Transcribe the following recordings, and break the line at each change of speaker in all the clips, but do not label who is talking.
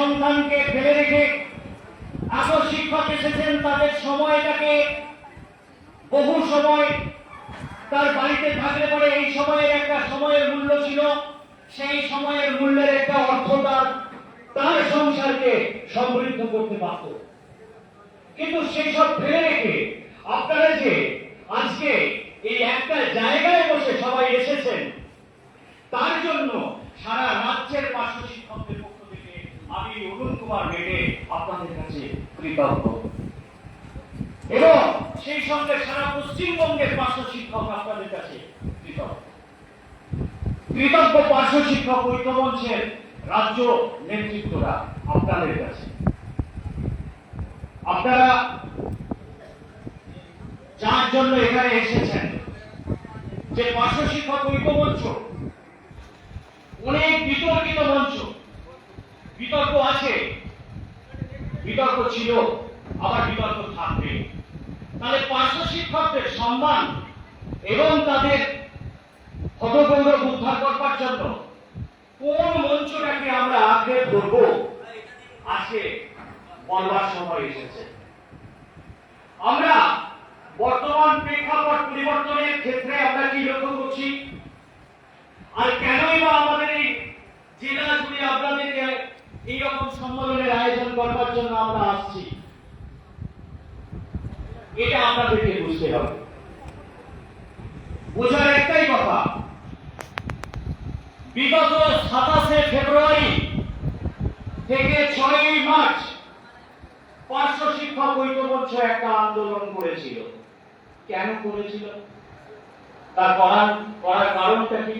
সন্তানকে ফেলে রেখে এত শিক্ষক এসেছেন, তাদের সময়টাকে বহু সময় তার বাড়িতে থাকলে পরে এই সময়ের একটা সময়ের মূল্য ছিল, সেই সময়ের মূল্যের একটা অর্থ তার সংসারকে সমৃদ্ধ করতে পারত। কিন্তু সেই সব ফেলে রেখে আপনারা যে আজকে এই একটা জায়গায় বসে সবাই এসেছেন, তার জন্য সারা রাজ্যের পার্শ্ব শিক্ষকদের পক্ষ থেকে আমি অরুণ কুমার মেডে আপনাদের কাছে কৃতজ্ঞ, এবং সেই সঙ্গে সারা পশ্চিমবঙ্গের পার্শ্ব শিক্ষক আপনাদের কাছে কৃতজ্ঞ পার্শ্ব শিক্ষক ঐক্যমঞ্চের রাজ্য নেতৃত্বরা আপনাদের কাছে। আপনারা যার জন্য এখানে এসেছেন, যে পার্শ্ব শিক্ষক ঐক্যমঞ্চ অনেক বিতর্কিত মঞ্চ, বিতর্ক আছে, বিতর্ক ছিল, আবার বিতর্ক থাকবে। তাহলে পার্শ্ব শিক্ষকদের সম্মান এবং তাদের হতগৌরব উদ্ধার করবার জন্য কোন মঞ্চটাকে আমরা আগে ধরব, আজকে বলবার সময় এসেছে। আমরা বর্তমান প্রেক্ষাপট পরিবর্তনের ক্ষেত্রে আমরা কি লক্ষ্য করছি, আর কেনই বা আমাদের এই জেলা জুড়ে আপনাদেরকে এইরকম সম্মেলনের আয়োজন করবার জন্য আমরা আসছি, এটা আপনাদেরকে বুঝতে হবে। বোঝার একটাই কথা, বিগত 27শে ফেব্রুয়ারি থেকে 6ই মার্চ পার্শ্ব শিক্ষক ঐক্যমঞ্চ একটা আন্দোলন করেছিল। কেন করেছিল? তার করার কারণটা কি?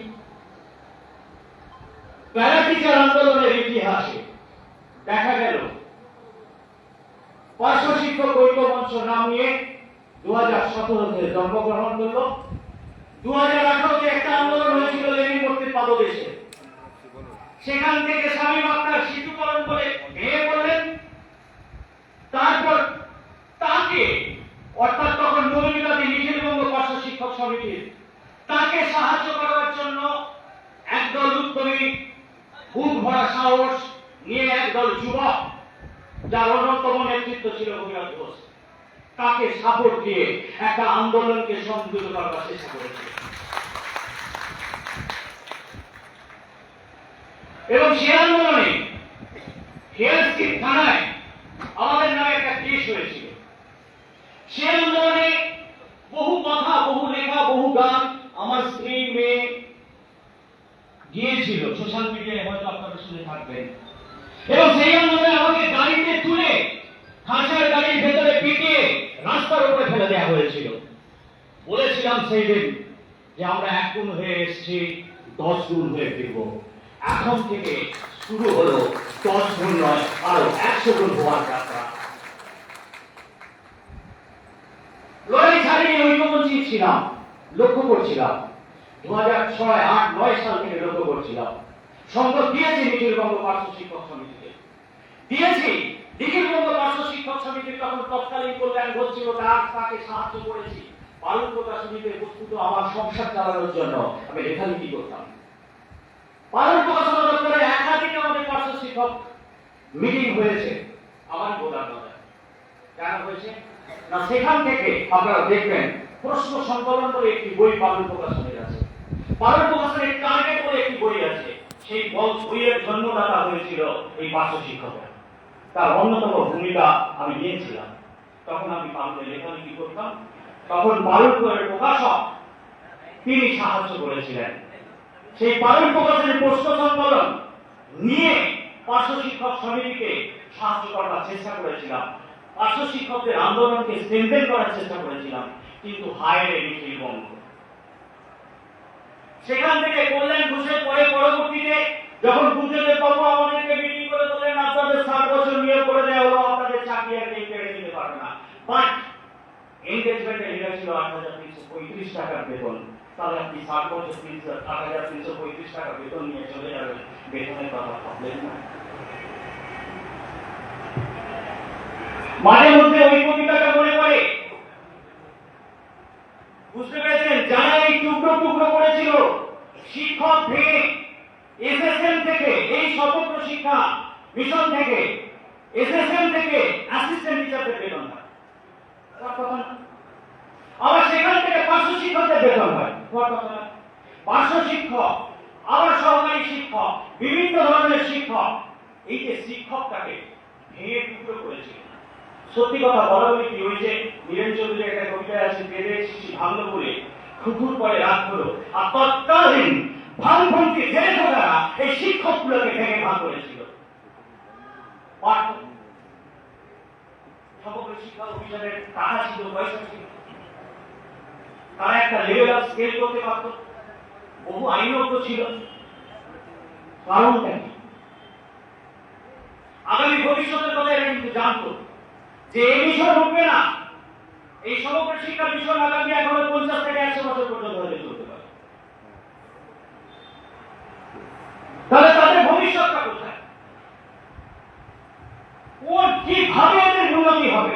প্যারা টিচার আন্দোলনের ইতিহাসে দেখা গেল পার্শ্ব শিক্ষক ঐক্যমঞ্চ নাম নিয়ে 2017-তে জন্মগ্রহণ করল। 2018-তে একটা আন্দোলন হয়েছিল লেনিন মূর্তির পাদদেশে, সেখান থেকে স্বামী আক্তার সিধুকরণ বলে ভেঙে পড়লেন। তারপর তাকে, অর্থাৎ তখন মৌলভীবাদী নিখিলবঙ্গ পার্শ্ব শিক্ষক সমিতির, তাকে সাহায্য করার জন্য একদল উদ্যমী, বুক ভরা সাহস নিয়ে একদল যুবক, যার অন্যতম নেতৃত্ব ছিল ভূমিরাজ ঘোষ, তাকে সাপোর্ট দিয়ে একটা আন্দোলনকে সংযুক্ত করার চেষ্টা করেছে। এবং সে আন্দোলনে হেলস্ট্রিট থানায় আমাদের নামে একটা কেস হয়েছিল। সে আন্দোলনে বহু কথা, বহু লেখা, বহু গান আমার স্ত্রী, মেয়ে গিয়েছিল, সোশ্যাল মিডিয়ায় হয়তো আপনারা শুনে থাকবেন। এবং সেই আন্দোলনে আমাকে গাড়িতে তুলে খাঁচার গাড়ির ভেতরে পিটিয়ে রাস্তার উপরে ফেলে দেওয়া হয়েছিল। বলেছিলাম সেই দিন যে আমরা 1 গুণ হয়ে এসেছি, 10 গুণ হয়ে ফিরব। এখন থেকে শুরু হলো 10 গুণ নয়, আরো 100 গুণ হওয়ার যাত্রা। লড়াই ছাড়িয়ে ঐক্যমঞ্চে ছিলাম, লক্ষ্য করছিলাম 2006, 8, 9 সাল থেকে লক্ষ্য করছিলাম। সংকট দিয়েছি নিখিলবঙ্গ পার্শ্ব শিক্ষক সমিতিকে, দিয়েছি নিখিলবঙ্গ পার্শ্ব শিক্ষক সমিতির তখন তৎকালীন কল্যাণ ঘোষ ছিল, তাকে সাহায্য করেছি। বালক প্রকাশনীতে বস্তুত আমার সংসার চালানোর জন্য আমি লেখালেখি করতাম। বালক প্রকাশনা দপ্তরে একাধিক আমাদের পার্শ্ব শিক্ষক মিটিং হয়েছে, আমার বোঝার কথা কেন হয়েছে না, সেখান থেকে আপনারা দেখবেন প্রশ্ন সংকলন করে একটি বই বালক প্রকাশনীর আছে, বালক প্রকাশনের টার্গেট করে একটি বই আছে। সেই বইয়ের জন্মদাতা হয়েছিল এই পার্শ্ব শিক্ষকরা, তার অন্যতম ভূমিকা আমি নিয়েছিলাম। তখন আমি বালুতে লেখালেখি করতাম, তখন বালুকের প্রকাশক তিনি সাহায্য করেছিলেন। সেই বালক প্রকাশনের প্রশ্ন সংকলন নিয়ে পার্শ্ব শিক্ষক সমিতিকে সাহায্য করার চেষ্টা করেছিলাম, পার্শ্ব শিক্ষকদের আন্দোলনকে স্ট্রেংথেন করার চেষ্টা করেছিলাম। কিন্তু হায় রে নিখিলবঙ্গ, সেখান থেকে কল্যাণ ঘোষের পরে পরবর্তীতে যখন বুদ্ধদেব বাবু আমাদেরকে মিটিং করে বললেন আপনাদের 7 বছর নিয়োগ করে দেওয়া হলো, আপনাদের চাকরি আর কেউ কেড়ে নিতে পারবে না, বাট এনগেজমেন্টে লেখা ছিল 8,335 টাকার বেতন। তাহলে আপনি 7 বছর 8,335 টাকা বেতন নিয়ে চলে যাবেন, বেতনের কথা ভাবলেন না? মাঝে মধ্যে ওই কবিতাটা মনে পড়ে, বুঝতে পেরেছেন? যারা এই টুকরো টুকরো করেছিল শিক্ষক ভেঙে এসএসএম থেকে এই সমগ্র শিক্ষা মিশন থেকে, এসএসএম থেকে অ্যাসিস্ট্যান্ট টিচারদের বেতন হয়। আবার সেখান থেকে পার্শ্ব শিক্ষকদের বেতন হয়। পার্শ্ব শিক্ষক, আবার সহকারী শিক্ষক, বিভিন্ন ধরনের শিক্ষক, এই যে শিক্ষকটাকে ভেঙে টুকরো করেছে। সত্যি কথা বলা বলি কি হয়েছে, বীরেন চৌধুরী একটা কবিতা আছে, বেদে শিশি ভাঙলো বলে খুকুর পরে রাত হলো, আর তৎকালীন ভাঙপন্থী জেলেরা এই শিক্ষকগুলোকে ভেঙে ভাগ করেছিল। সমগ্র শিক্ষা অভিযানের টাকা ছিল, পয়সা ছিল, তারা একটা লেভেল অফ স্কেল করতে পারত, বহু আইনজ্ঞ ছিল। কারণটা কি? আগামী ভবিষ্যতের কথা এরা কিন্তু জানতো যে এই মিশন উঠবে না, এই সমগ্র শিক্ষা মিশন আগামী এখনো 50 থেকে 100 বছর পর্যন্ত হয়ে চলতে পারে। তাহলে তাদের ভবিষ্যৎটা কোথায়? কোন কিভাবে এদের উন্নতি হবে?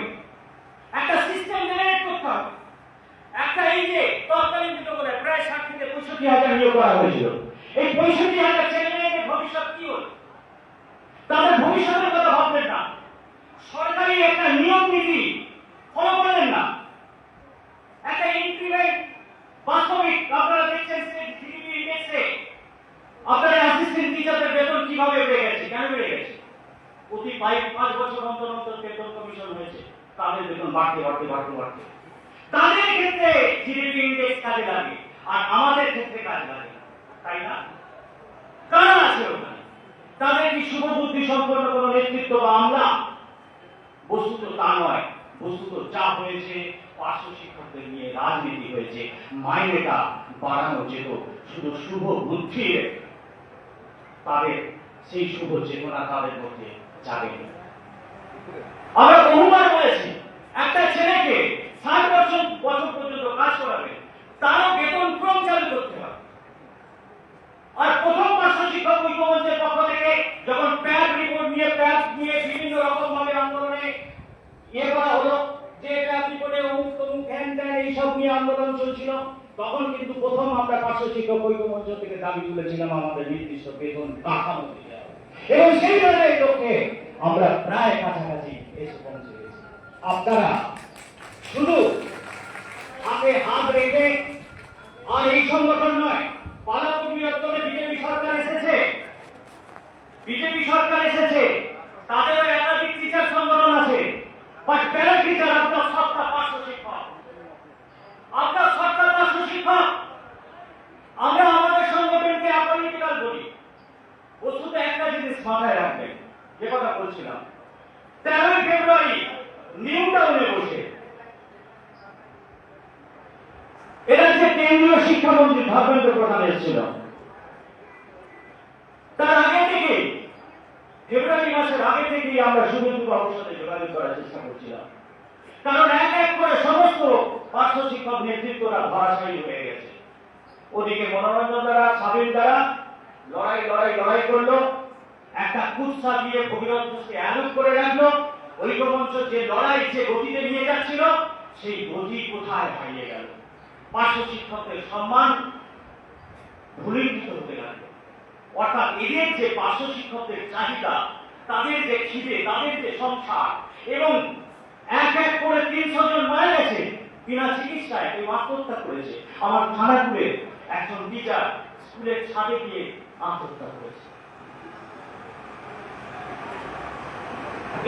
একটা সিস্টেম জেনারেট করতে হবে। একটা এই যে তৎকালীন যুগে বলে প্রায় 60 থেকে 65,000 নিয়োগ করা হয়েছিল, এই 65,000 ছেলে মেয়েদের ভবিষ্যৎ কি হল? তাদের ভবিষ্যতের কথা ভাবলেন না, সরকারি একটা নিয়ম নীতি ফলো করলেন না। একটা ইনক্রিমেন্ট বাস্তবিক আপনারা দেখছেন জিডিপি ইন্ডেক্সে আপনারা অ্যাসিস্ট্যান্ট টিচারদের বেতন কিভাবে বেড়ে গেছে, কেন বেড়ে গেছে? প্রতি 5 বছর অন্তর অন্তর বেতন কমিশন হয়েছে, তাদের বেতন বাড়তে বাড়তে বাড়তে বাড়তে। তাদের ক্ষেত্রে জিডিপি ইন্ডেক্স কাজে লাগে, আর আমাদের ক্ষেত্রে কাজে লাগে না, তাই না? কারণ আছে ওখানে। তাদের কি শুভ বুদ্ধি সম্পন্ন কোন নেতৃত্ব বা আমলা? বস্তুত তা নয়। বস্তুত যা হয়েছে, পার্শ্ব শিক্ষকদের নিয়ে রাজনীতি হয়েছে। মাইনেটা বাড়ানো যেত, শুধু শুভ বুদ্ধি তাদের সেই শুভ চেতনা তাদের মধ্যে জাগেনি। আমরা বহুবার বলেছি, একটা ছেলেকে 60 বছর পর্যন্ত কাজ করাবে, তারও বেতন ক্রম চালু করতে হবে। আর প্রথম পার্শ্ব শিক্ষক ঐক্যমঞ্চের পক্ষ থেকে যখন প্যাড রিপোর্ট নিয়ে বিভিন্ন রকম ভাবে আন্দোলনে করা হলো, যে প্যাড রিপোর্টে অমুক তমুক হ্যান ত্যান এইসব নিয়ে আন্দোলন চলছিল, তখন কিন্তু প্রথম আমরা পার্শ্ব শিক্ষক ঐক্যমঞ্চ থেকে দাবি তুলেছিলাম আমাদের নির্দিষ্ট বেতন কাঠামো দিতে হবে, এবং সেই ধরনের লক্ষ্যে আমরা প্রায় কাছাকাছি এসে পৌঁছে গেছি। আপনারা শুধু হাতে হাত রেখে, আর এই সংগঠন নয়, পালাপুর বৃহত্তরে বিজেপি সরকার এসেছে, তাদেরও একাধিক টিচার সংগঠন আছে, বাট প্যারা টিচার আপনার সবটা পার্শ্ব শিক্ষক, আমরা আমাদের সংগঠনকে আপলিটিক্যাল বলি। বস্তুতে একটা জিনিস মাথায় রাখবেন, যে কথা বলছিলাম, 13 ফেব্রুয়ারি নিউ টাউনে বসে এরা যে কেন্দ্রীয় শিক্ষামন্ত্রী ধর্মেন্দ্র প্রধান এসেছিল, তার আগে থেকে, ফেব্রুয়ারি মাসের আগে থেকেই আমরা শুভেন্দু বাবুর সাথে যোগাযোগ করার চেষ্টা করছিলাম। কারণ এক এক করে সমস্ত পার্শ্ব শিক্ষক নেতৃত্বরা ধরাশায়ী হয়ে গেছে। ওদিকে মনোরঞ্জন দ্বারা, সাবিল দ্বারা লড়াই করলো, একটা কুৎসা দিয়ে ভগীরথ ঘোষকে অ্যালুট করে রাখলো। ঐক্যমঞ্চ যে লড়াই, যে গতিতে নিয়ে যাচ্ছিল, সেই গতি কোথায় হারিয়ে গেল? পার্শ্ব শিক্ষকদের সম্মান ধূলিভূত হতে লাগলো। অর্থাৎ এদের যে পার্শ্ব শিক্ষকদের চাহিদা, তাদের যে খিদে, তাদের যে সংসার, এবং এক এক করে 300 জন মারা গেছে বিনা চিকিৎসায়, কেউ আত্মহত্যা করেছে। আমার খানাপুরে একজন টিচার স্কুলের ছাদে গিয়ে আত্মহত্যা করেছে।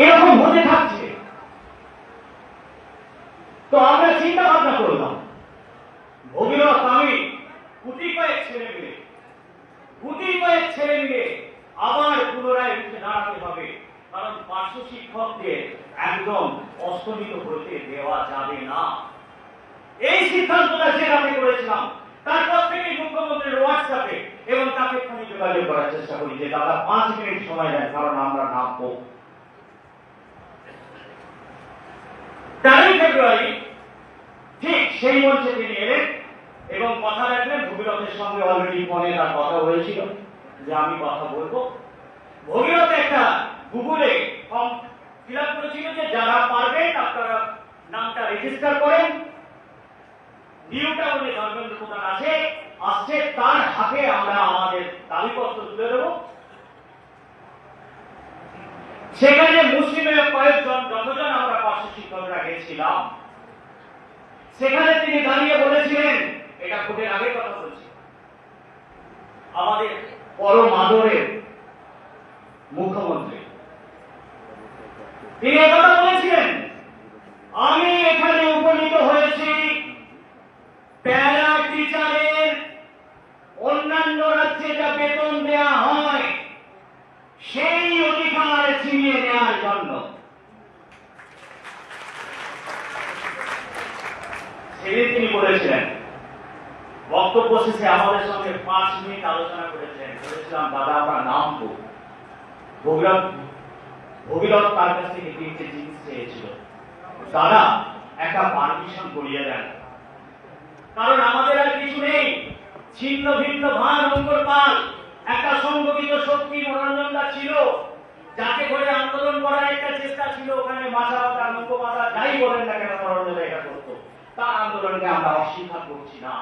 এরকম হতে থাকছে। তো আমরা চিন্তা ভাবনা করলাম, ভগীরথ, আমি গুটি কয়েক ছেলে মিলে আবার পুনরায় উঠে দাঁড়াতে হবে। কারণ পার্শ্ব শিক্ষকদের একদম অস্তমিত হতে দেওয়া যাবে না। এই সিদ্ধান্তটা যে আমি করেছিলাম, তারপর থেকে মুখ্যমন্ত্রীর হোয়াটসঅ্যাপে এবং তাকে ফোনে যোগাযোগ করার চেষ্টা করি যে দাদা 5 মিনিট সময় দেন, কারণ আমরা নামবো। 13 ফেব্রুয়ারি ঠিক সেই মঞ্চে তিনি এলেন এবং কথা রাখলেন। ভগীরথের সঙ্গে অলরেডি ফোনে তার কথা হয়েছিল যে আমি কথা বলবো। ভগীরথ একটা গুগলে ফর্ম ফিল আপ করেছিল যে যারা পারবেন আপনারা নামটা রেজিস্টার করেন। নিউ টাউনে ধর্মেন্দ্র প্রধান আসছে, তার হাতে আমরা আমাদের দাবিপত্র তুলে দেব। কয়েকজন যতজন আমরা পার্শ্ব শিক্ষকরা গেছিলাম, সেখানে তিনি দাঁড়িয়ে বলেছিলেন, এটা ভোটের আগে কথা বলছি, আমাদের পরম আদরের মুখ্যমন্ত্রী তিনি কথা বলেছিলেন, আমি এখানে উপনীত হয়েছি প্যারা টিচারের অন্যান্য রাজ্যে যা বেতন দেওয়া হয় সেই অধিকার ছিনিয়ে নেওয়ার জন্য। সেদিন তিনি বলেছিলেন, বক্তব্য শেষে আমাদের সঙ্গে 5 মিনিট আলোচনা করেছেন। বলেছিলাম, দাদা আপনার নাম তো ভগীরথ তার কাছ থেকে 3টে জিনিস চেয়েছিল, দাদা একটা পারমিশন করিয়ে দেন, কারণ আমাদের আর কিছু নেই, ছিন্ন ভিন্ন ভান অঙ্কর পাল একটা সংগঠিত শক্তি মনোরঞ্জনটা ছিল, যাকে করে আন্দোলন করার একটা চেষ্টা ছিল, ওখানে মাথা বাঁধা লঙ্ক বাঁধা যাই বলেন না কেন মনোরঞ্জন এটা করতো, তার আন্দোলনকে আমরা অস্বীকার করছি না।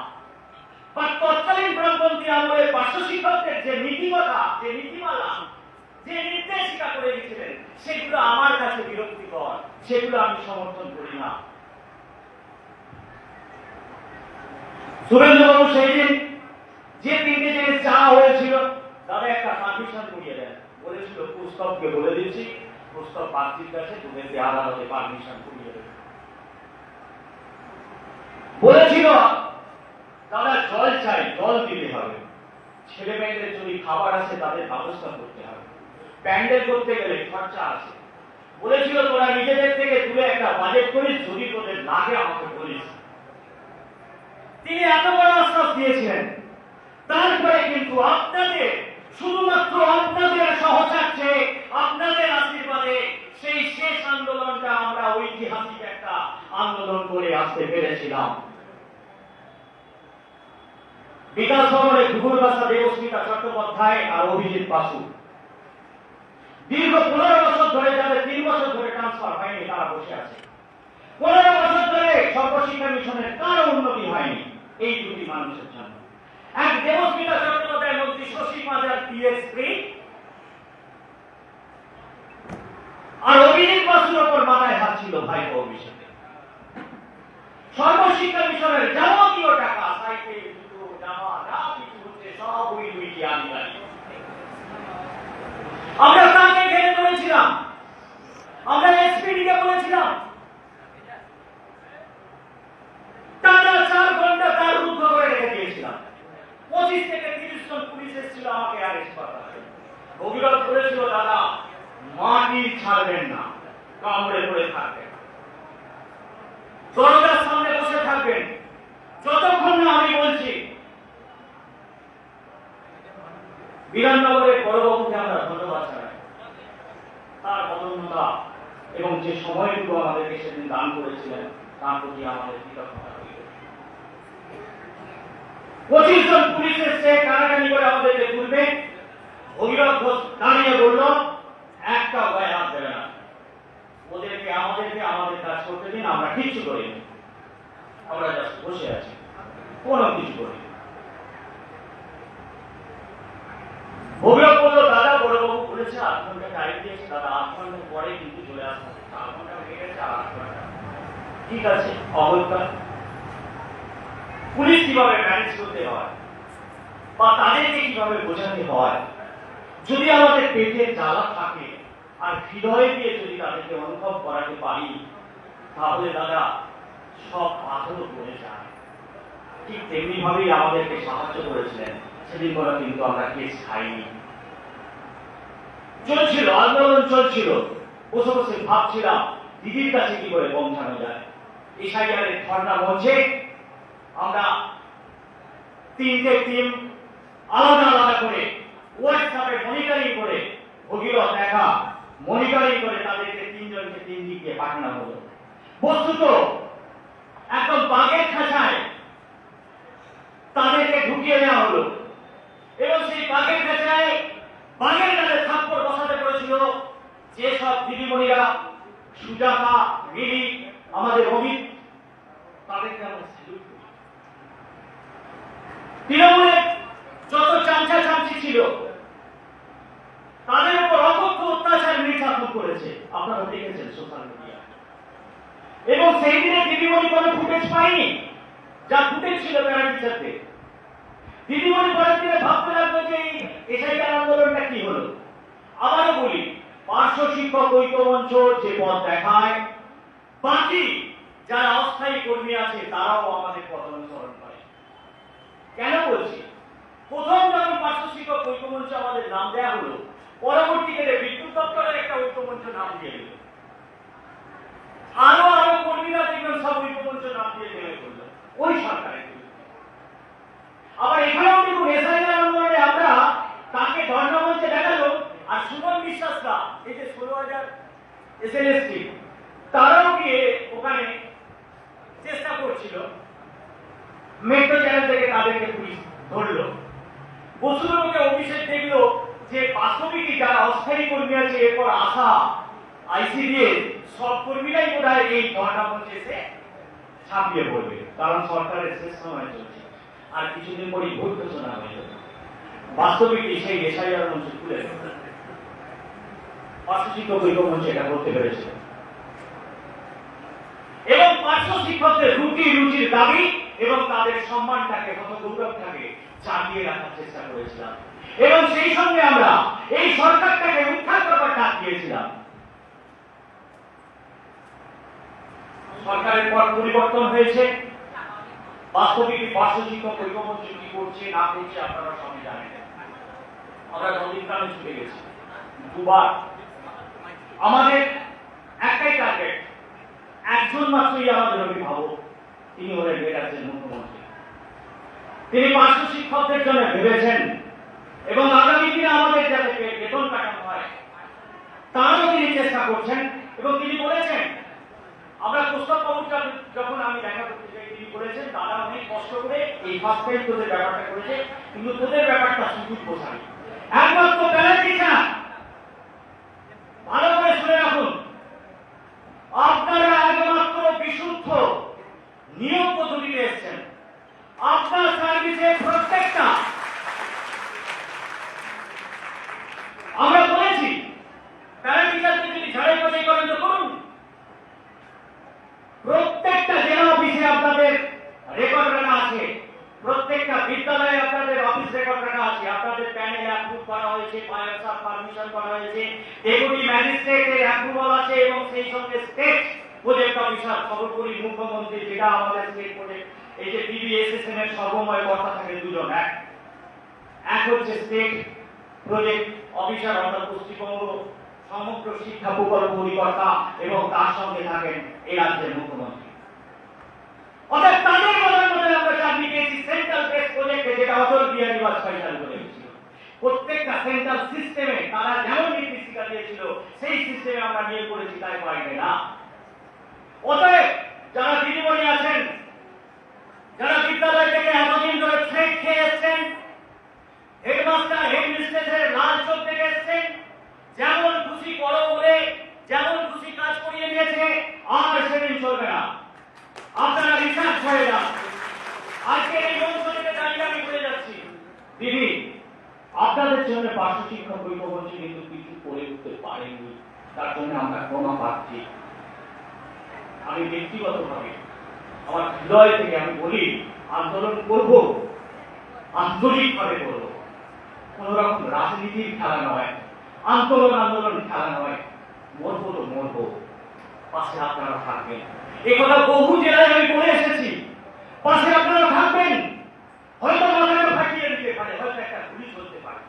বা তৎকালীন বামপন্থী আমলে পার্শ্ব শিক্ষকদের যে নীতিমালা, যে নীতিমালা, যে নির্দেশিকা করে গেছিলেন, সেগুলো আমার কাছে বিরক্তিকর, সেগুলো আমি সমর্থন করি না। সুরেন্দ্রবাবু সেই দিন যে 3টে জিনিস চাওয়া হয়েছিল, দাদা একটা পারমিশন করিয়ে দেন, বলেছিল পুস্তককে বলে দিচ্ছি, পুস্তক প্রার্থীর কাছে তোদেরকে আদালতে পারমিশন করিয়ে দেবে। বলেছিল দাদা জল চাই, জল দিতে হবে, ছেলে মেয়েদের যদি খাবার আছে তাদের ব্যবস্থা করতে হবে, প্যান্ডেল করতে গেলে খরচা আছে। বলেছিল তোরা নিজেদের থেকে তুলে একটা বাজেট করিস, যদি তোদের লাগে আমাকে বলিস। তিনি এত বড় আশ্বাস দিয়েছিলেন, তারপরে কিন্তু আপনাদের, শুধুমাত্র আপনাদের সহচার্যে, আপনাদের আশীর্বাদে সেই শেষ আন্দোলনটা আমরা ঐতিহাসিক একটা আন্দোলন করে আসতে পেরেছিলাম। বিকাশ ভবনে ঘুঘুর ভাষা দেবস্মিতা চট্টোপাধ্যায় আর অভিজিৎ বাসু দীর্ঘ 15 বছর ধরে, যাদের 3 বছর ধরে ট্রান্সফার হয়নি তারা বসে আছে। 15 বছর ধরে সর্বশিক্ষা মিশনের কারো উন্নতি হয়নি এই দুটি মানুষের জন্য। এক দেবস্মিতা চট্টোপাধ্যায় মন্ত্রী শশী মাজার পিএস3, আর অভিজিৎ বাসুর ওপর মাথায় হাত ছিল ভাইপো অভিষেকে। সর্বশিক্ষা মিশনের যাবতীয় টাকা, সাইকেল, জুতো, জামা যা কিছু হচ্ছে সব ওই দুইটি আধিকারিক। আমরা তাকে ঘেরে ধরেছিলাম, আমরা এসপিডিকে বলেছিলাম, টানা 4 ঘন্টা তার রুদ্ধ করে রেখে দিয়েছিলাম। 25 থেকে 30 জন পুলিশ এসেছিল আমাকে অ্যারেস্ট করাতে। ভগীরথ বলেছিল, দাদা মাটি ছাড়বেন না, কামড়ে পড়ে থাকবেন, দরজার সামনে বসে থাকবেন যতক্ষণ না আমি বলছি। বিধাননগরের বড়বাবুকে আমরা ধন্যবাদ জানাই, তার অদম্যতা এবং যে সময়টুকু আমাদেরকে সেদিন দান করেছিলেন তার প্রতি আমাদের কৃতজ্ঞতা রইল। 25 জন পুলিশ এসে কারাগানি করে আমাদেরকে তুলবে, ভগীরথ ঘোষ দাঁড়িয়ে বলল, একটা গায়ে হাত দেবে না, ওদেরকে আমাদের কাজ করতে দিন, আমরা কিচ্ছু করিনি, আমরা জাস্ট বসে আছি, কোনো কিছু করিনি। ভগীরথ বলল, দাদা বড়বাবু বলেছে 8 ঘন্টা টাইম দিয়েছে, দাদা 8 ঘন্টা পরে কিন্তু চলে আসবে, 4 ঘন্টা হয়ে গেছে, 8 ঘন্টা ঠিক আছে। অবস্থা পুলিশ কিভাবে ম্যানেজ করতে হয় বা তাদেরকে কিভাবে বোঝাতে হয়, যদি আমাদের পেটে জ্বালা থাকে আর হৃদয়ে দিয়ে যদি তাদেরকে অনুভব করাতে পারি, তাহলে দাদা সব পাথর পড়ে যায়। ঠিক তেমনি ভাবেই আমাদেরকে সাহায্য করেছিলেন সেদিন করা, কিন্তু আমরা কেস খাইনি। চলছিল আন্দোলন, চলছিল, বসে বসে ভাবছিলাম দিদির কাছে কি করে পৌঁছানো যায়। এসআইআরের ধর্ণা মঞ্চে আমরা 3টে টিম আলাদা আলাদা করে হোয়াটসঅ্যাপে মনিটরিং করে, ভগীরথ একা মনিটরিং করে তাদেরকে 3 জনকে 3 দিক দিয়ে পাঠানো হলো। বস্তুত একদম বাঘের খাঁচায় তাদেরকে ঢুকিয়ে দেওয়া হলো এবং সেই বাঘের খাঁচায় বাঘের কাছে থাপ্পড় বসাতে করেছিল যেসব দিদিমণিরা, সুজাতা, মিলি, আমাদের অমিত, তাদেরকে আমরা স্যালুট করি। তৃণমূলের যত চামচা চামচি ছিল তাদের উপর অকথ্য অত্যাচার নির্যাতন করেছে, আপনারা দেখেছেন সোশ্যাল মিডিয়া। এবং সেই দিনে দিদিমণি কোনো ফুটেজ পাইনি, যা ফুটেজ ছিল প্যারা টিচারদের। দিদিমণি পরের দিনে ভাবতে লাগলো যে এসআইআর আন্দোলনটা কি হলো। আবারও বলি, পার্শ্ব শিক্ষক ঐক্যমঞ্চ যে পথ দেখায়, বাকি যারা অস্থায়ী কর্মী আছে তারাও আমাদের পথ অনুসরণ করে। কেন বলছি? প্রথম যখন পার্শ্ব শিক্ষক ঐক্যমঞ্চ আমাদের নাম দেওয়া হলো, পরবর্তীকালে বিদ্যুৎ দপ্তরের একটা ঐক্যমঞ্চ নাম দিয়ে দিল। আরো আরো কর্মীরা দেখবেন সব ঐক্যমঞ্চ নাম দিয়ে নেমে পড়লো ওই সরকারের বিরুদ্ধে। আবার এখানেও দেখুন এসআইআর আন্দোলনে আমরা তাকে ধর্ণা মঞ্চে দেখালো, আর সুমন বিশ্বাসরা এই যে 16,000 এসএলএসটি তারাও গিয়ে ওখানে চেষ্টা করছিল। মেট্রো চ্যানেল থেকে তাদেরকে পুলিশ ধরলো। বসুদেবকে অভিষেক দেখলো যে বাস্তবিকই যারা অস্থায়ী কর্মী আছে এরপর আসা আইসিডিএস সব কর্মীরাই বোধহয় এই ধর্ণা মঞ্চে এসে ছাপিয়ে পড়বে, কারণ সরকারের শেষ সময় চলছে, আর কিছুদিন পরই ভোট ঘোষণা হয়ে যাবে। বাস্তবিকই সেই এসআইআর মঞ্চ তুলে পার্শ্ব শিক্ষক ঐক্যমঞ্চ এটা করতে পেরেছিল। এবং পার্শ্ব শিক্ষকদের রুচির দাবি এবং তাদের সম্মানটাকে কত গৌরবটাকে জাগিয়ে রাখার চেষ্টা করেছিলাম, এবং সেই সঙ্গে আমরা এই সরকারটাকে উদ্ধার করবার ডাক দিয়েছিলাম। সরকারের পর পরিবর্তন হয়েছে, বাস্তবিক পার্শ্ব শিক্ষক ঐক্যমঞ্চ কি করছে না করছে আপনারা সবাই জানেন। আমরা নদীগ্রামে ছুটে গেছি দুবার। আমাদের একটাই টার্গেট, একজন মাত্রই আমাদের অভিভাবক, তিনি হলেন এই রাজ্যের মুখ্যমন্ত্রী। তিনি পার্শ্ব শিক্ষকদের জন্য ভেবেছেন এবং আগামী দিনে আমাদের যাতে বেতন কাটানো হয় তারও তিনি চেষ্টা করছেন। এবং তিনি বলেছেন, আমরা প্রস্তাব বাবুটা যখন আমি দেখা করতে চাই, তিনি বলেছেন দাদা অনেক কষ্ট করে এই ফার্স্ট টাইম তোদের ব্যাপারটা করেছে, কিন্তু তোদের ব্যাপারটা সুযোগ বোঝাই একমাত্র প্যারেন্টিং না। ভালো করে শুনে রাখুন, আপনারা একমাত্র বিশুদ্ধ নিয়োগ পদ্ধতিতে এসেছেন। আপনার সার্ভিসে প্রত্যেকটা, আমরা বলেছি প্যারাটিচারকে যদি ঝাড়াই বাছাই করেন তো করুন। প্রত্যেকটা জেলা অফিসে আপনাদের রেকর্ড রাখা আছে, প্রত্যেকটা বিদ্যালয়ে আপনাদের অফিস রেকর্ড রাখা আছে, আপনাদের প্যানেল অ্যাপ্রুভ করা হয়েছে, বায়োসার পারমিশন করা হয়েছে, ডেপুটি ম্যাজিস্ট্রেটের অ্যাপ্রুভাল আছে, এবং সেই সঙ্গে স্টেট প্রজেক্ট অফিসার সর্বোপরি মুখ্যমন্ত্রী, যেটা আমাদের স্টেট প্রজেক্ট, এই যে ডিবিএসএসএন এর সর্বময় কর্তা থাকে দুজন, এক হচ্ছে স্টেট প্রজেক্ট অফিসার অর্থাৎ পশ্চিমবঙ্গ সমগ্র শিক্ষা প্রকল্প পরিকর্তা, এবং তার সঙ্গে থাকেন এই রাজ্যের মুখ্যমন্ত্রী। অর্থাৎ তাদের মধ্যে আমরা চাকরি পেয়েছি সেন্ট্রাল বেস প্রজেক্টে, যেটা অটল বিহারী বাজপেয়ী চালু করেছিল। প্রত্যেকটা সেন্ট্রাল সিস্টেমে তারা যেমন নির্দেশিকা দিয়েছিল সেই সিস্টেমে আমরা নিয়োগ করেছি, তাই পাইনি না। অতএব যারা দিদিমণি আছেন, যারা বিদ্যালয় থেকে এতদিন ধরে থ্রেট খেয়ে এসছেন, হেডমাস্টার হেডমিস্ট্রেসের লাল চোখ থেকে এসছেন, যেমন খুশি করো বলে যেমন খুশি কাজ করিয়ে দিয়েছে, আর সেদিন চলবে না। আপনারা রিসার্চ হয়ে যান। আজকে এই মঞ্চ থেকে দাঁড়িয়ে আমি বলে যাচ্ছি, দিদি আপনাদের জন্য পার্শ্ব শিক্ষক ঐক্যমঞ্চ কিন্তু কিছু করে উঠতে পারেনি, তার জন্য আমরা ক্ষমা পাচ্ছি। আমি ব্যক্তিগতভাবে আমার হৃদয় থেকে আমি বলি, আন্দোলন করব, আন্তরিকভাবে করব, কোন রকম রাজনীতির খেলা নয়, আন্দোলন খেলা নয়। মরবো তো মরবো, পাশে আপনারা থাকবেন। এই কথা বহু জেলায় আমি বলে এসেছি, পাশে আপনারা থাকবেন। হয়তো মাথাটা ফাটিয়ে দিতে পারে, হয়তো একটা গুলি চলতে পারে,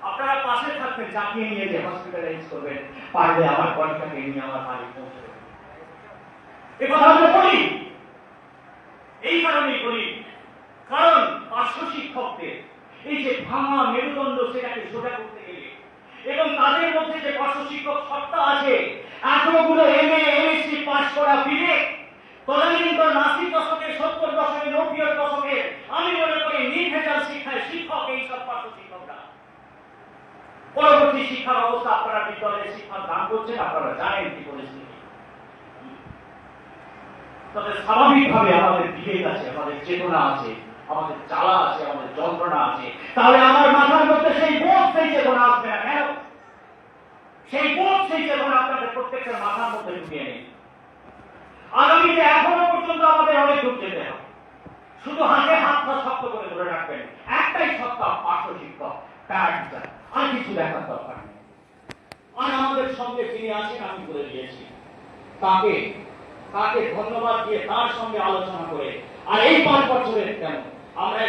আপনারা পাশে থাকবেন, চাপিয়ে নিয়ে যে হসপিটালাইজ করবেন, পারলে আমার বডিটাকে নিয়ে আমার বাড়ি পৌঁছে দেবেন। এ কথা আমরা বলি, এই কারণেই বলি, কারণ পার্শ্ব শিক্ষকদের এই যে ভাঙা মেরুদণ্ড সেটাকে সোজা করতে গেলে, এবং তাদের মধ্যে যে পার্শ্ব শিক্ষক সত্তা আছে, এতগুলো এমএ এমএসসি পাস করা বিবেক তদানীন্তন 80 দশকে 70 দশকে 90 দশকে আমি মনে করি নির্ভেজাল শিক্ষায় শিক্ষক এই সব পার্শ্ব শিক্ষকরা। পরবর্তী শিক্ষা ব্যবস্থা আপনারা বিদ্যালয়ে শিক্ষা দান করছেন, আপনারা জানেন কি পরিস্থিতি। তবে স্বাভাবিকভাবে আমাদের বিবেক আছে, আমাদের চেতনা আছে, আমাদের জ্বালা আছে, আমাদের যন্ত্রণা আছে। তাহলে আমার মাথার মধ্যে সেই বোধ, সেই চেতনা আসবে না কেন? সেই বোধ, সেই চেতনা আপনাদের প্রত্যেকটা মাথার মধ্যে ঢুকিয়ে নিন। আগামীতে এখনো পর্যন্ত আমাদের অনেক দূর যেতে হবে। শুধু হাতে হাতটা শক্ত করে ধরে রাখবেন, একটাই সত্তা, পার্শ্ব শিক্ষক, প্যারাডিক্টার, আর কিছু দেখার দরকার নেই। আর আমাদের সঙ্গে যিনি আছেন আমি বলে দিয়েছি, তাকে ধন্যবাদ দিয়ে তার সঙ্গে আলোচনা করে আর এই 5 বছরের কেন আমরা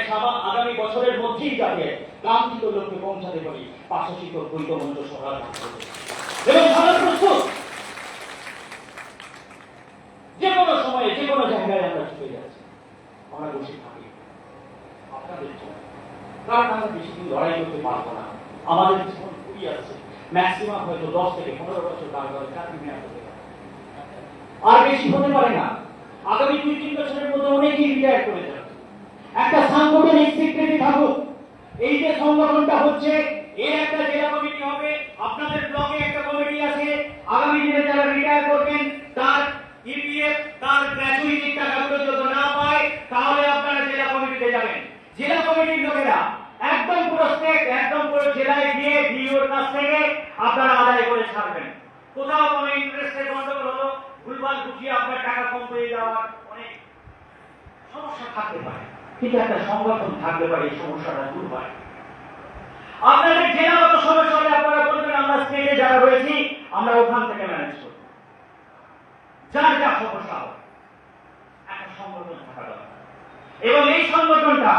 আগামী বছরের মধ্যেই যাতে কাঙ্ক্ষিত লক্ষ্যে পৌঁছাতে পারি, পার্শ্ব শিক্ষক ঐক্যমঞ্চ সরকার এবং সবার প্রস্তুত যে কোনো সময়ে যে কোনো জায়গায় আমরা ছুটে যাচ্ছি, আমরা বসে থাকি আপনাদের জন্য, কারণ আমরা বেশি দিন লড়াই করতে পারবো না। আমাদের জীবন খুবই আছে, ম্যাক্সিমাম হয়তো 10 থেকে 15 বছর কারাগারে চাকরি নেওয়া হতে পারে, আর বেশি হতে পারে না। আগামী 2-3 বছরের মধ্যে অনেকেই রিটায়ার করে যাবে। একটা সাংগঠনিক স্বীকৃতি থাকুক, এই যে সংগঠনটা হচ্ছে এর একটা জেলা কমিটি হবে, আপনাদের ব্লকে একটা কমিটি আছে, আগামী দিনে যারা রিটায়ার করবেন তার ইপিএফ তার গ্র্যাচুইটি টাকাগুলো যদি না পায় তাহলে আপনারা জেলা কমিটিতে যাবেন। জেলা কমিটির লোকেরা একদম পুরো স্টেট, একদম পুরো জেলায় গিয়ে ডিওর কাছ থেকে আপনারা আদায় করে ছাড়বেন। কোথাও কোনো ইন্টারেস্টের গন্ডগোল হলো, ভুলভাল বুঝিয়ে আপনার টাকা কম পেয়ে যাওয়ার অনেক সমস্যা থাকতে পারে, কিন্তু একটা সংগঠন থাকতে পারে এই সমস্যাটা দূর হয়। আপনাদের জেলাগত সমস্যা হলে আপনারা বলবেন আমরা স্টেটে যারা রয়েছি আমরা ওখান থেকে ম্যানেজ করব। যার যা সমস্যা হবে একটা সংগঠন থাকা দরকার, এবং এই সংগঠনটা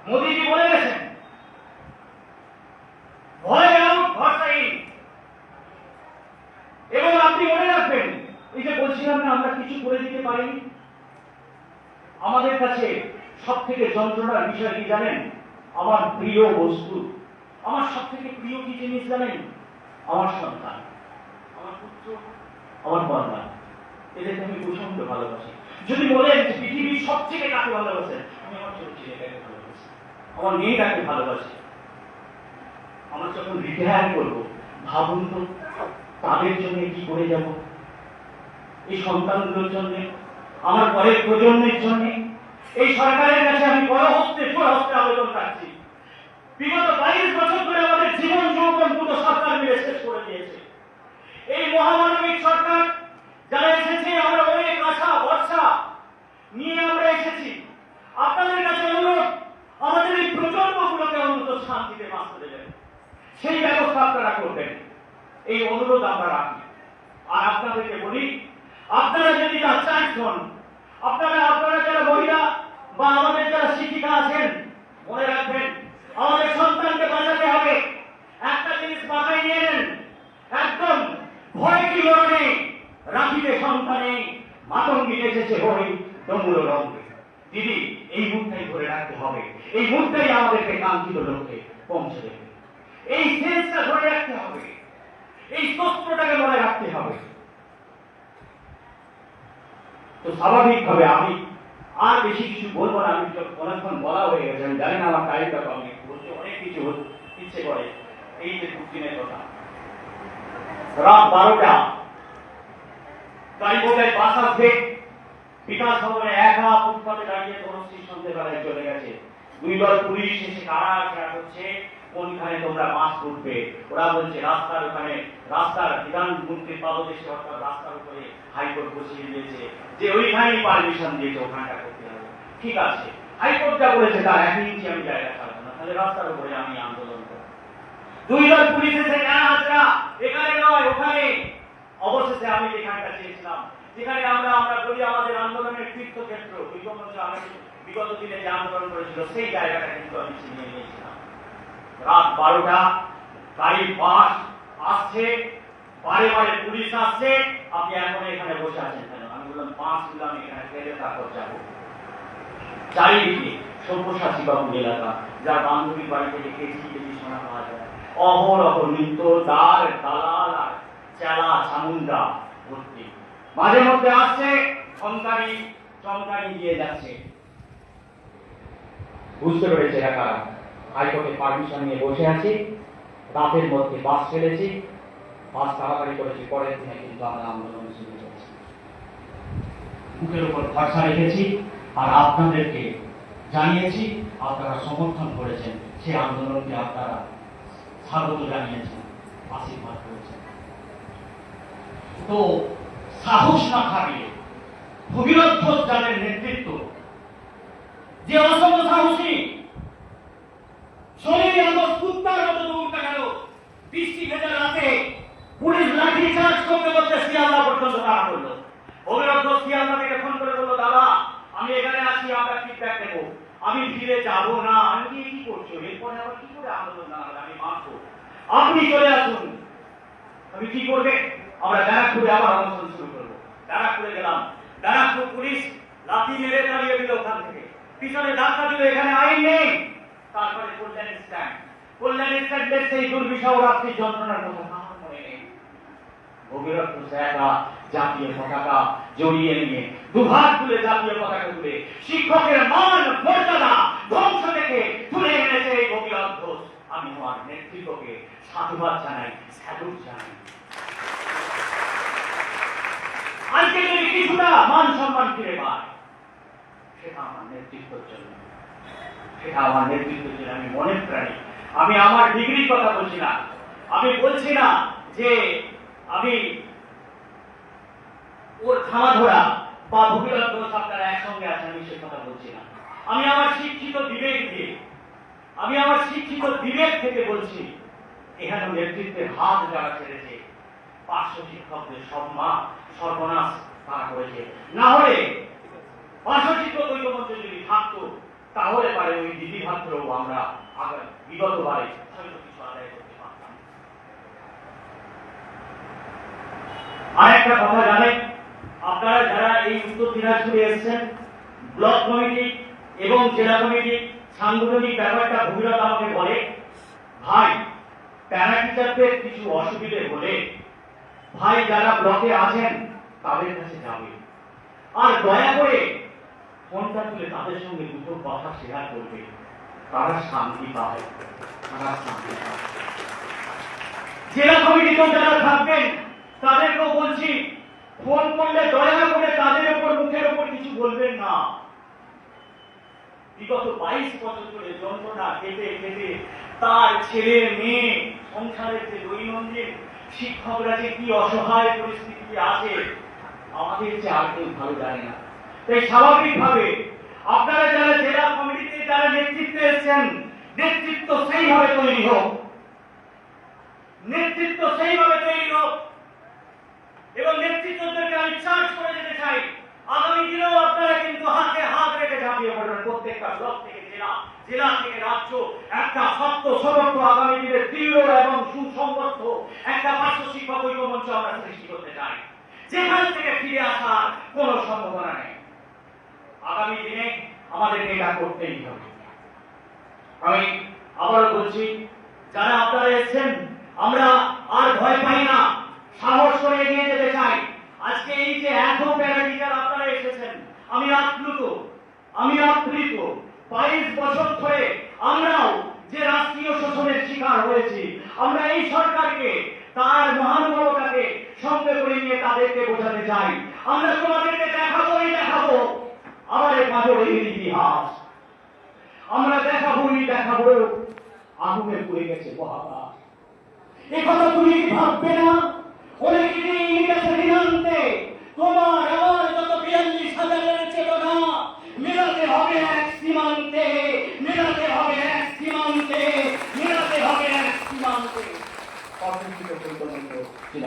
মোদীজি বলে গেছেন ভয় আউট ভরসা ইন। এবং আপনি মনে রাখবেন, এই যে বলছিলাম না আমরা কিছু করে দিতে পারিনি, আমাদের কাছে সব থেকে যন্ত্রণার বিষয় কি জানেন? আমার প্রিয় বস্তু, আমার সব থেকে প্রিয় কি জিনিস জানেন? আমার সন্তান, আমার পুত্র, আমার কন্যা, এদেরকে আমি প্রচন্ড ভালোবাসি। যদি বলেন পৃথিবীর সব থেকে কাকে ভালোবাসেন, আমি আমার ছোট ছেলেটাকে ভালোবাসি, আমার মেয়েটাকে ভালোবাসি। আমরা যখন রিটায়ার করবো ভাবুন তো তাদের জন্য কি করে যাব, এই সন্তানগুলোর জন্য, আমার পরের প্রজন্মের জন্য। এই সরকারের কাছে আমি বড় হস্তে আবেদন রাখছি, বিগত 22 বছর ধরে আমাদের জীবন যৌবন দুটো সরকার মিলে শেষ করে দিয়েছে। এই মহামানবিক সরকার যারা এসেছে, আমরা অনেক আশা ভরসা নিয়ে আমরা এসেছি। আপনাদের কাছে অনুরোধ, আমাদের এই প্রজন্মগুলোকে অন্তত শান্তিতে বাঁচতে দেবেন, সেই ব্যবস্থা আপনারা করবেন, এই অনুরোধ আমরা রাখি। আর আপনাদেরকে বলি, আপনারা যদি তা চান, আপনারা যারা মহিলা বা আমাদের যারা শিক্ষিকা আছেন, মনে রাখবেন আমাদের সন্তানকে বাঁচাতে হবে। একটা জিনিস মাথায় নিয়ে নেন, একদম ভয় কি লড়নে রাখিতে সন্তানে মাতঙ্গি এসেছে হই ডমুর রঙে। দিদি, এই মুহূর্তেই ধরে রাখতে হবে, এই মুহূর্তেই আমাদেরকে কাঙ্ক্ষিত লক্ষ্যে পৌঁছে দেবে। এই সেন্সটা ধরে রাখতে হবে, এই তত্ত্বটাকে মনে রাখতে হবে। তো স্বাভাবিকভাবে আমি আর বেশি কিছু বলবো না, আমি অনেকক্ষণ বলা হয়ে গেছে, আমি জানি না আমার টাইমটা কমে, বলতে অনেক কিছু ইচ্ছে করে। এই যে দুদিনের কথা, রাত 12টা গাড়ি বোঝায় বাস আসবে, বিকাশ ভবনে একা ফুটপাতে দাঁড়িয়ে তরুণী সন্ধ্যেবেলায় চলে গেছে। 2 দল পুলিশ এসে কারা করছে, কোনখানে তোমরা বাস উঠবে। ওরা বলছে রাস্তার ওখানে, রাস্তার বিধানমন্ত্রীর পাদদেশে অর্থাৎ রাস্তার উপরে হাইকোর্ট বসিয়ে দিয়েছে যে ওইখানেই পারমিশন দিয়েছে ওখানটা করতে হবে। ঠিক আছে, হাইকোর্ট যা বলেছে তার 1 ইঞ্চি আমি জায়গা ছাড়বো না, তাহলে রাস্তার উপরে আমি আন্দোলন করবো। 2 দল পুলিশ এসে হাজরা এখানে নয় ওখানে। অবশেষে আমি যেখানটা চেয়েছিলাম, যেখানে আমরা বলি আমাদের আন্দোলনের তীর্থক্ষেত্র, বিগত দিনে যে আন্দোলন করেছিল সেই জায়গাটা কিন্তু আমি ছিনিয়ে নিয়েছিলাম। রাত 12টা গাড়ি বাস আসছে, বারে পুলিশ আসছে, আপনি এখন এখানে বসে আছেন কেন? আমি বললাম বাস দিলাম এখানে ফেলে তারপর যাবো। চারিদিকে সব্যসাচী বাবু এলাকা, যার বান্ধবীর বাড়ি থেকে কেজি সোনা পাওয়া যায়, অহরহ নৃত্য দ্বার দালাল আর চেলা চামুন্ডা ভর্তি। মাঝে মধ্যে আসছে চমকানি দিয়ে যাচ্ছে। বুঝতে পেরেছে একা হাইকোর্টে পারমিশন নিয়ে বসে আছি, রাতের মধ্যে বাস ফেলেছি, বাস তাড়াতাড়ি করেছি, পরের দিনে কিন্তু আমরা আন্দোলন শুরু করেছি। বুকের উপর ভরসা রেখেছি আর আপনাদেরকে জানিয়েছি, আপনারা সমর্থন করেছেন, সেই আন্দোলনকে আপনারা স্বাগত জানিয়েছেন, আশীর্বাদ করেছেন। তো সাহস না খাটিয়ে ভগীরথ ঘোষ যাদের নেতৃত্ব, যে অসম সাহসী, শরীরে আমার কুত্তার মতো দৌড়টা গেল, বৃষ্টি ভেজা রাতে পুলিশ লাঠি চার্জ করতে করতে শিয়ালদা পর্যন্ত তাড়া করলো। ভগীরথ ঘোষ শিয়ালদা থেকে ফোন করে বললো, দাদা আমি এখানে আসি, আমরা ফিডব্যাক নেবো, আমি ফিরে যাব না। আমি কি করছো, এরপরে আবার কি করে আন্দোলন জানাবে, আমি মানবো, আপনি চলে আসুন। আমি কি করবে, আমরা ব্যারাকপুরে আবার অনশন শুরু করবো। ব্যারাকপুরে গেলাম, ব্যারাকপুর পুলিশ লাঠি মেরে তাড়িয়ে দিল ওখান থেকে, পিছনে ধাক্কা দিল, এখানে আইন নেই। তারপরে কল্যাণী স্ট্যান্ডের সেই দুর্বিষহ রাত্রির যন্ত্রণার কথা কার মনে নেই। ভগীরথ ঘোষ একা জাতীয় পতাকা জড়িয়ে নিয়ে দুহাত তুলে জাতীয় পতাকা তুলে শিক্ষকের মান মর্যাদা ধ্বংস থেকে তুলে এনেছে এই ভগীরথ ঘোষ। আমি আমার নেতৃত্বকে সাধুবাদ জানাই, স্যালুট জানাই। আজকে যদি কিছুটা মান সম্মান ফিরে পায়, সেটা আমার নেতৃত্বের জন্য, সেটা আমার নেতৃত্বের জন্য। আমি মনে প্রাণী, আমি আমার ডিগ্রির কথা বলছি না, আমি বলছি না যে আমি ওর থামা ধরা বা ভগীরথ ঘোষ আপনারা একসঙ্গে আছেন, আমি সে কথা বলছি না। আমি আমার শিক্ষিত বিবেক দিয়ে, আমি আমার শিক্ষিত বিবেক থেকে বলছি, এখানে নেতৃত্বের হাত যারা ছেড়েছে, পার্শ্ব শিক্ষকদের সম্মান সর্বনাশ তারা করেছে। না হলে পার্শ্ব শিক্ষক ঐক্যমঞ্চ যদি থাকতো, তাহলে পারে ওই দিদিভাত্রও আমরা বিগতবারে হয়তো কিছু আদায় করতে পারতাম। আরেকটা কথা জানেন, আপনারা যারা এই উত্তর দিনাজপুরে এসেছেন, ব্লক কমিটি এবং জেলা কমিটি সাংগঠনিক ব্যাপারটা ভগীরথ আমাকে বলে, ভাই প্যারা টিচারদের কিছু অসুবিধে হলে ভাই যারা ব্লকে আছেন তাদের কাছে যাবে, আর দয়া করে ফোনটা তুলে তাদের সঙ্গে দুটো কথা শেয়ার করবে, তারা শান্তি পায়, তারা শান্তি পায়। জেলা কমিটিতে যারা থাকবেন তাদেরকেও বলছি, ফোন করলে দয়া করে তাদের উপর মুখের উপর কিছু বলবেন না। বিগত 22 বছর ধরে যন্ত্রণা খেতে খেতে তার ছেলে মেয়ে সংসারের যে দৈনন্দিন, শিক্ষকরা যে কি অসহায় পরিস্থিতিতে আছে, আমাদের যে আর কেউ ভালো জানে না। তাই স্বাভাবিকভাবে আপনারা যারা জেলা কমিটিতে যারা নেতৃত্বে এসেছেন, নেতৃত্ব সেইভাবে তৈরি হোক, নেতৃত্ব সেইভাবে তৈরি হোক। এবং নেতৃত্বদেরকে আমি চার্জ করে যেতে চাই, আগামী দিনেও আপনারা কিন্তু হাতে হাত রেখে ঝাঁপিয়ে পড়বেন। প্রত্যেকটা ব্লক থেকে জেলা, জেলা থেকে রাজ্য, একটা শক্ত সমর্থ আগামী দিনে দৃঢ় এবং সুসংগত একটা পার্শ্ব শিক্ষক ঐক্যমঞ্চ আমরা সৃষ্টি করতে চাই, যেখান থেকে ফিরে আসার কোন সম্ভাবনা নেই। আগামী দিনে আমাদেরকে এটা করতেই হবে। আমি আবারও বলছি, যারা আপনারা এসেছেন, আমরা আর ভয় পাই না, সাহস করে এগিয়ে যেতে চাই। আজকে এই যে এত প্যারাটিচার আপনারা এসেছেন, আমি আপ্লুত, আমি আপ্লুত। 22 বছর ধরে আমরাও যে রাষ্ট্রীয় শোষণের শিকার হয়েছি, আমরা এই সরকারকে তার মহানুভবতাকে সঙ্গে করে নিয়ে তাদেরকে বোঝাতে চাই। আমরা তোমাদেরকে দেখাবোই দেখাবো আমাদের বাজরের ইতিহাস, আমরা দেখাবোই দেখাবো আগুনে পুড়ে গেছে মহাকাশ। এ কথা তুমি ভাববে না, অনেকে গেছে দিনান্তে, তোমার আমার যত 42,000-এর চেতনা মেলাতে হবে এক সীমান্তে, মেলাতে হবে এক সীমান্তে, মেলাতে হবে এক সীমান্তে। অসংখ্য পরিকল্পনা ছিল।